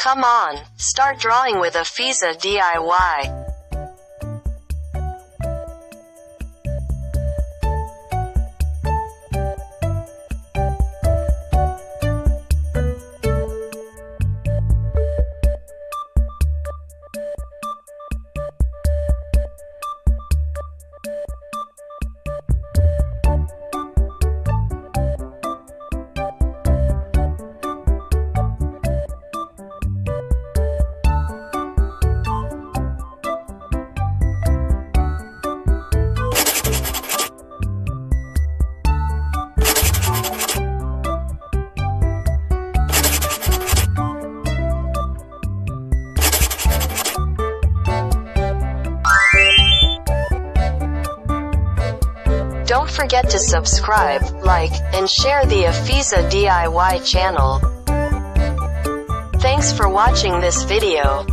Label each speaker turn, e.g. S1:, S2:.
S1: Come on, start drawing with Afizah DIY. Don't forget to subscribe, like, and share the Afizah DIY channel. Thanks for watching this video.